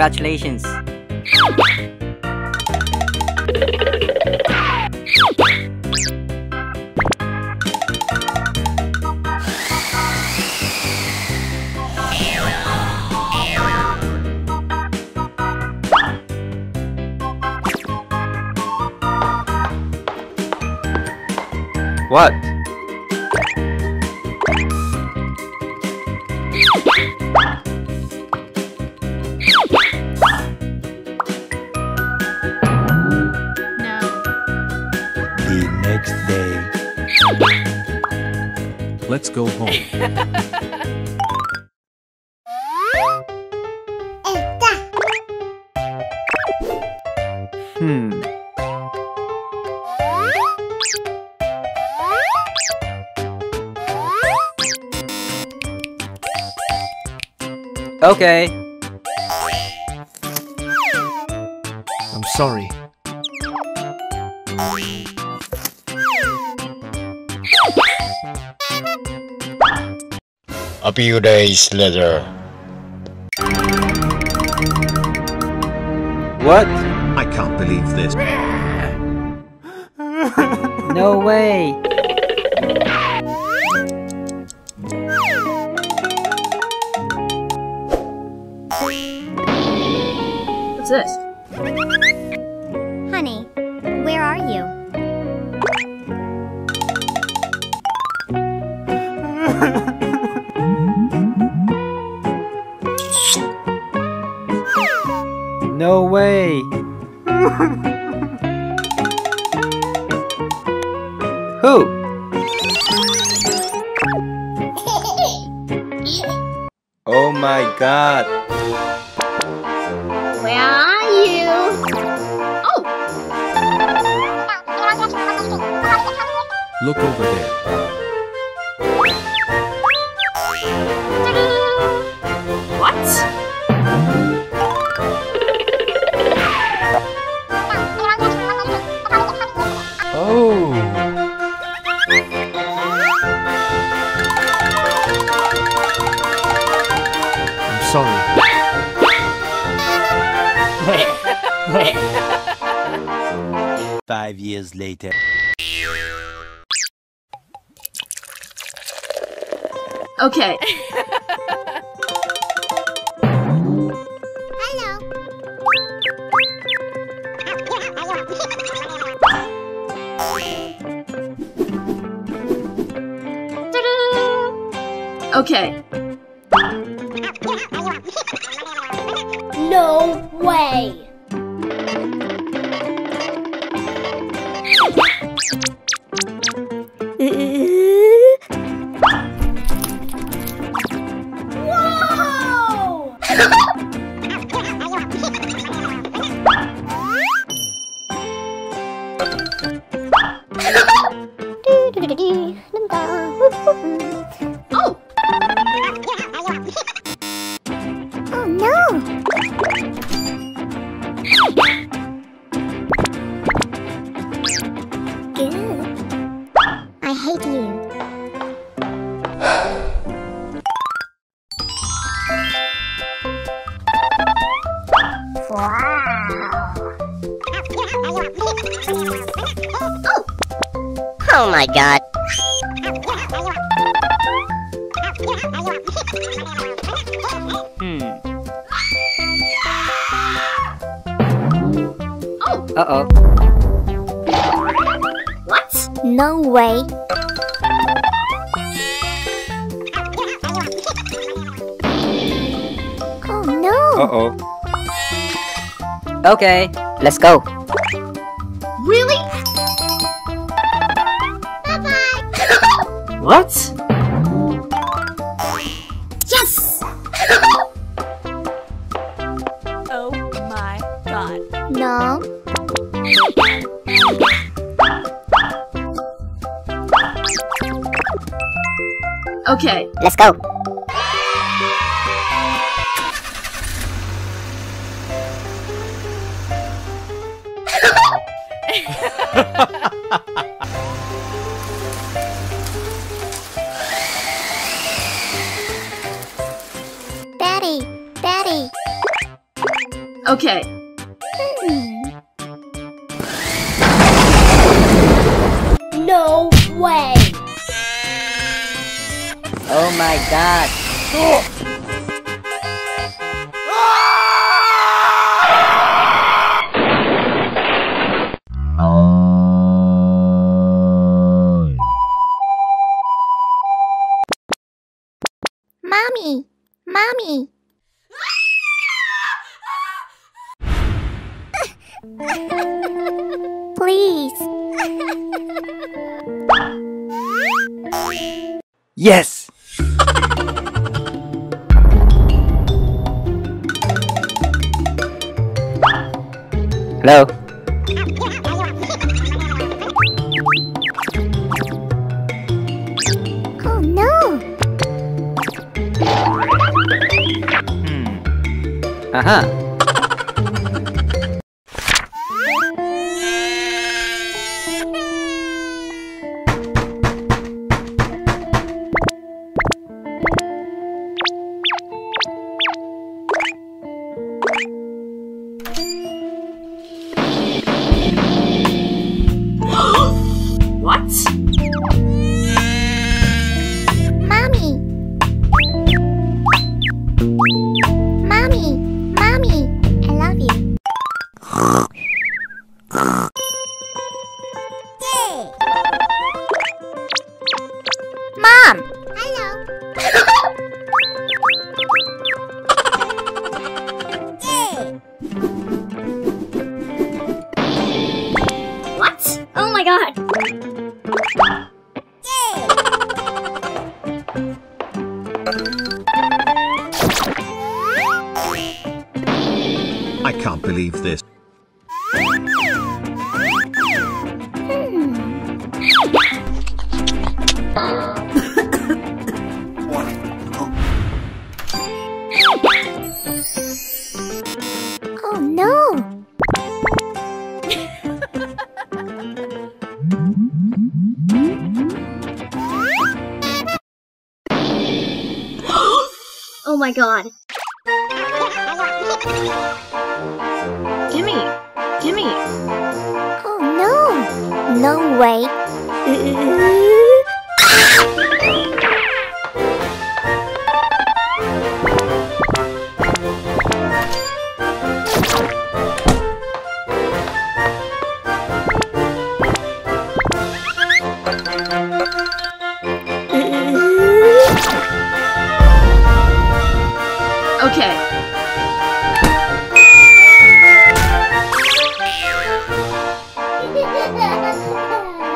Congratulations. What? No. The next day. Let's go home. Okay. I'm sorry. A few days later. What? I can't believe this. No way. What's this? Honey, where are you? No way. Who? Oh my god. Where are you? Oh! Look over there. What? Oh. I'm sorry. 5 years later. Okay. Hello. Okay. No way. Whoa! Oh! Oh no! Ew. I hate you. Oh my god. Oh! Uh-oh. What? No way. Oh no. Uh-oh. Okay, let's go. Really? Bye-bye. What? Yes! Oh my god. No. Okay. Let's go. Daddy, Daddy. Okay. No way! Oh my god. Mommy! Mommy! Please! Yes! Hello? Oh no! Uh-huh. What? Mommy! Mommy! Mommy! I love you. Mom! Hello. What? Oh my god! I can't believe this. Oh no! Oh my god. Gimme! Gimme! Oh no! No way! Okay.